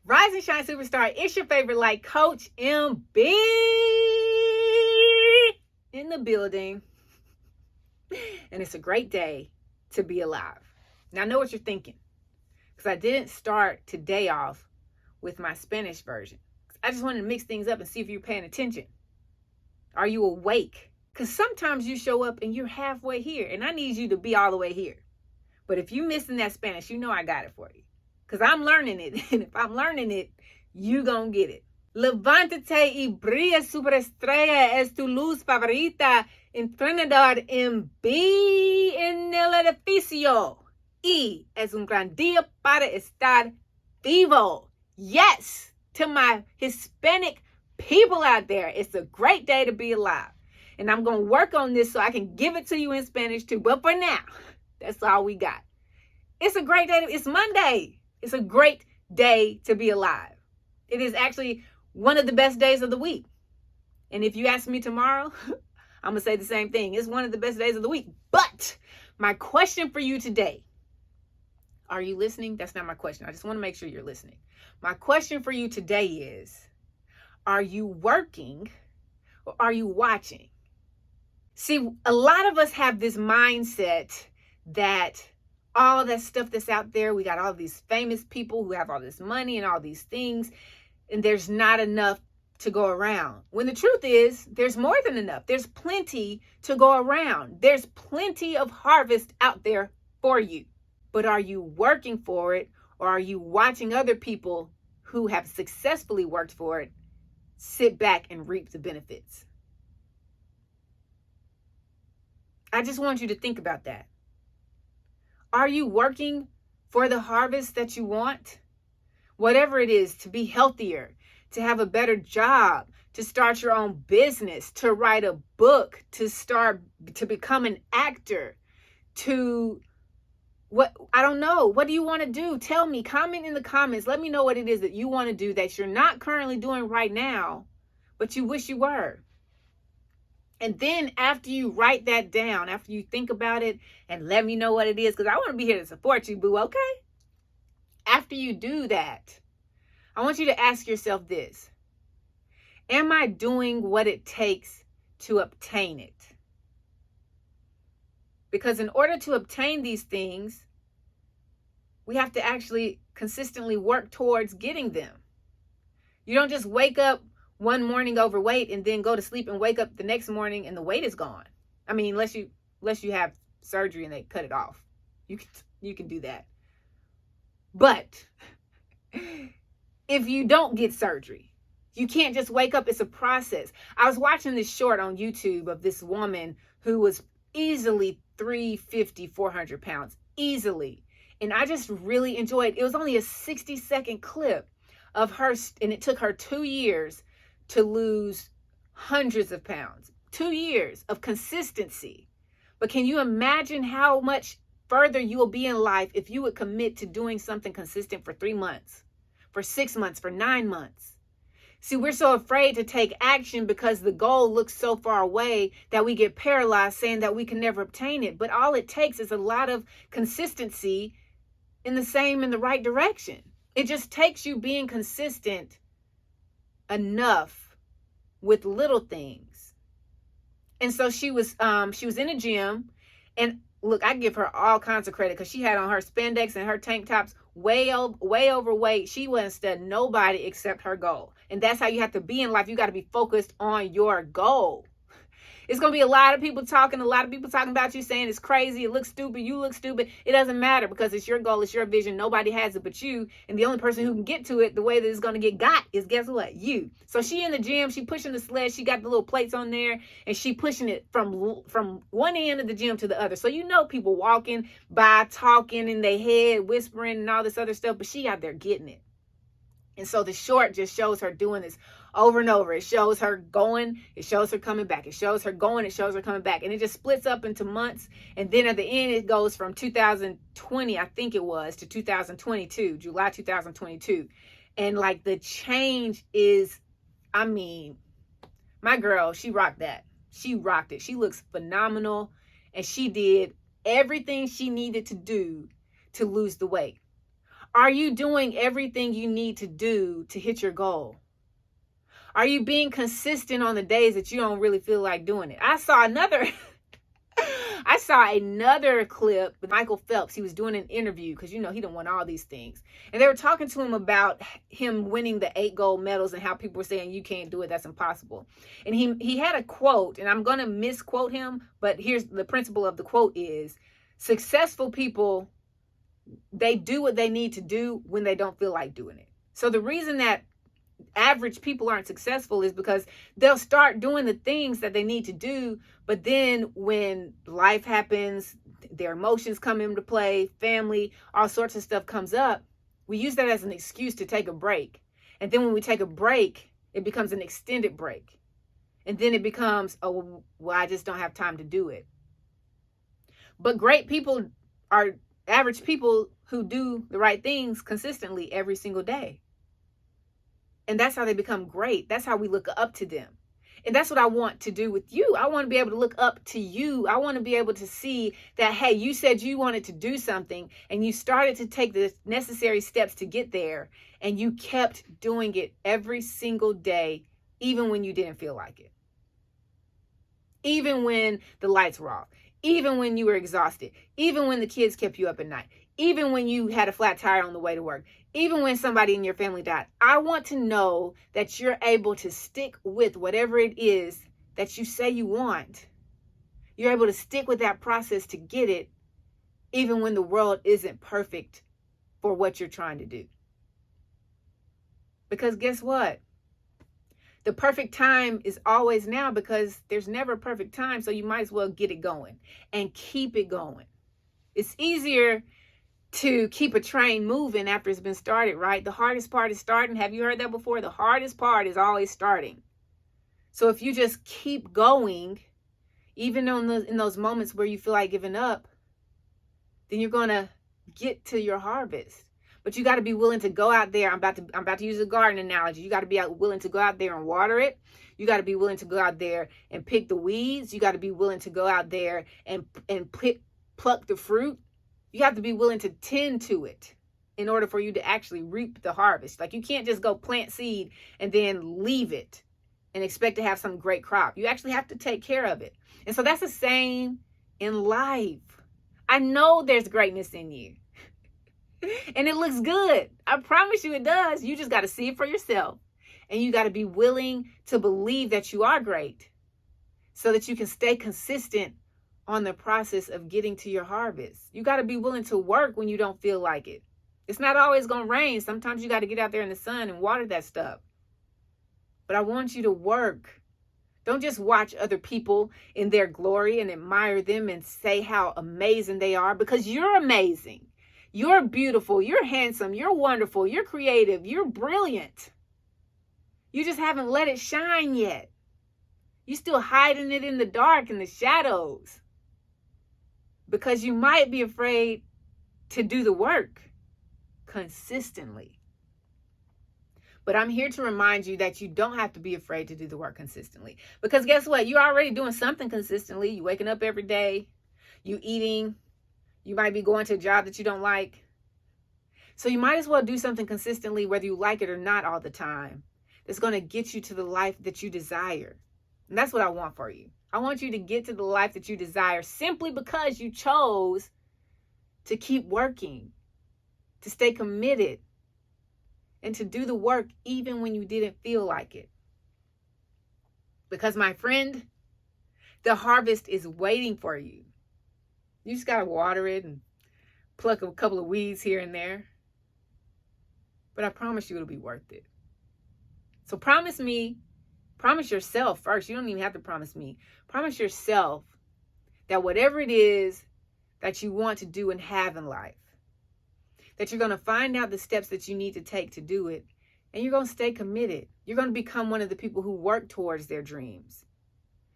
Rise and Shine Superstar, it's your favorite life coach, MB, in the building. And it's a great day to be alive. Now, I know what you're thinking, because I didn't start today off with my Spanish version. I just wanted to mix things up and see if you're paying attention. Are you awake? Because sometimes you show up and you're halfway here, and I need you to be all the way here. But if you're missing that Spanish, you know I got it for you. Because I'm learning it. And if I'm learning it, you gonna get it. Levántate y brilla superestrella, es tu luz favorita. Entrenador MB en el edificio. Y es un gran día para estar vivo. Yes, to my Hispanic people out there, it's a great day to be alive. And I'm going to work on this so I can give it to you in Spanish too. But for now, that's all we got. It's a great day. It's Monday. It's a great day to be alive. It is actually one of the best days of the week. And if you ask me tomorrow, I'm going to say the same thing. It's one of the best days of the week. But my question for you today, are you listening? That's not my question. I just want to make sure you're listening. My question for you today is, are you working or are you watching? See, a lot of us have this mindset that all that stuff that's out there, we got all these famous people who have all this money and all these things, and there's not enough to go around. When the truth is, there's more than enough. There's plenty to go around. There's plenty of harvest out there for you. But are you working for it, or are you watching other people who have successfully worked for it sit back and reap the benefits? I just want you to think about that. Are you working for the harvest that you want? Whatever it is, to be healthier, to have a better job, to start your own business, to write a book, to become an actor, I don't know. What do you want to do? Tell me. Comment in the comments. Let me know what it is that you want to do that you're not currently doing right now, but you wish you were. And then after you write that down, after you think about it, and let me know what it is, because I want to be here to support you, boo, okay? After you do that, I want you to ask yourself this. Am I doing what it takes to obtain it? Because in order to obtain these things, we have to actually consistently work towards getting them. You don't just wake up one morning overweight and then go to sleep and wake up the next morning and the weight is gone. I mean, unless you have surgery and they cut it off. You can do that. But if you don't get surgery, you can't just wake up. It's a process. I was watching this short on YouTube of this woman who was easily 350, 400 pounds, easily. And I just really enjoyed it. It was only a 60-second clip of her, and it took her 2 years to lose hundreds of pounds. 2 years of consistency. But can you imagine how much further you will be in life if you would commit to doing something consistent for 3 months, for 6 months, for 9 months? See, we're so afraid to take action because the goal looks so far away that we get paralyzed saying that we can never obtain it. But all it takes is a lot of consistency in the right direction. It just takes you being consistent enough with little things. And so she was in a gym, and look, I give her all kinds of credit because she had on her spandex and her tank tops way overweight. She wasn't studying nobody except her goal. And that's how you have to be in life. You got to be focused on your goal. It's going to be a lot of people talking about you, saying it's crazy, it looks stupid, you look stupid. It doesn't matter because it's your goal, it's your vision. Nobody has it but you. And the only person who can get to it the way that it's going to get got is, guess what? You. So she in the gym, she pushing the sled, she got the little plates on there, and she pushing it from one end of the gym to the other. So you know people walking by, talking in their head, whispering and all this other stuff, but she out there getting it. And so the short just shows her doing this over and over. It shows her going, it shows her coming back. It shows her going, it shows her coming back. And it just splits up into months. And then at the end, it goes from 2020, I think it was, to 2022, July 2022. And like the change is, I mean, my girl, she rocked that. She rocked it. She looks phenomenal. And she did everything she needed to do to lose the weight. Are you doing everything you need to do to hit your goal? Are you being consistent on the days that you don't really feel like doing it? I saw another clip with Michael Phelps. He was doing an interview because, he done won all these things. And they were talking to him about him winning the 8 gold medals and how people were saying, you can't do it, that's impossible. And he had a quote, and I'm going to misquote him, but here's the principle of the quote is, successful people, they do what they need to do when they don't feel like doing it. So the reason that average people aren't successful is because they'll start doing the things that they need to do, but then when life happens, their emotions come into play, family, all sorts of stuff comes up, we use that as an excuse to take a break. And then when we take a break, it becomes an extended break. And then it becomes, oh, well, I just don't have time to do it. But great people are average people who do the right things consistently every single day. And that's how they become great. That's how we look up to them. And that's what I want to do with you. I want to be able to look up to you. I want to be able to see that, hey, you said you wanted to do something and you started to take the necessary steps to get there. And you kept doing it every single day, even when you didn't feel like it. Even when the lights were off. Even when you were exhausted. Even when the kids kept you up at night. Even when you had a flat tire on the way to work. Even when somebody in your family died. I want to know that you're able to stick with whatever it is that you say you want. You're able to stick with that process to get it, even when the world isn't perfect for what you're trying to do. Because guess what? The perfect time is always now, because there's never a perfect time. So you might as well get it going and keep it going. It's easier to keep a train moving after it's been started, right? The hardest part is starting. Have you heard that before? The hardest part is always starting. So if you just keep going, even in those moments where you feel like giving up, then you're going to get to your harvest. But you got to be willing to go out there. I'm about to use a garden analogy. You got to be willing to go out there and water it. You got to be willing to go out there and pick the weeds. You got to be willing to go out there and pluck the fruit. You have to be willing to tend to it in order for you to actually reap the harvest. Like, you can't just go plant seed and then leave it and expect to have some great crop. You actually have to take care of it. And so that's the same in life. I know there's greatness in you. And it looks good. I promise you it does. You just got to see it for yourself. And you got to be willing to believe that you are great so that you can stay consistent on the process of getting to your harvest. You got to be willing to work when you don't feel like it. It's not always going to rain. Sometimes you got to get out there in the sun and water that stuff. But I want you to work. Don't just watch other people in their glory and admire them and say how amazing they are, because you're amazing. You're beautiful. You're handsome. You're wonderful. You're creative. You're brilliant. You just haven't let it shine yet. You're still hiding it in the dark, in the shadows, because you might be afraid to do the work consistently. But I'm here to remind you that you don't have to be afraid to do the work consistently. Because guess what? You're already doing something consistently. You waking up every day. You eating. You might be going to a job that you don't like. So you might as well do something consistently, whether you like it or not, all the time. That's going to get you to the life that you desire. And that's what I want for you. I want you to get to the life that you desire simply because you chose to keep working, to stay committed, and to do the work even when you didn't feel like it. Because, my friend, the harvest is waiting for you. You just got to water it and pluck a couple of weeds here and there. But I promise you it'll be worth it. So promise me, promise yourself first. You don't even have to promise me. Promise yourself that whatever it is that you want to do and have in life, that you're going to find out the steps that you need to take to do it, and you're going to stay committed. You're going to become one of the people who work towards their dreams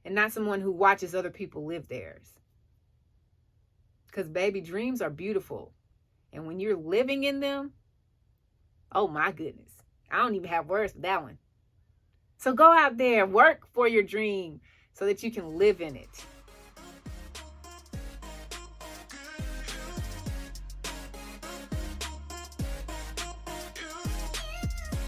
and not someone who watches other people live theirs. Because, baby, dreams are beautiful. And when you're living in them, oh my goodness, I don't even have words for that one. So go out there, work for your dream so that you can live in it.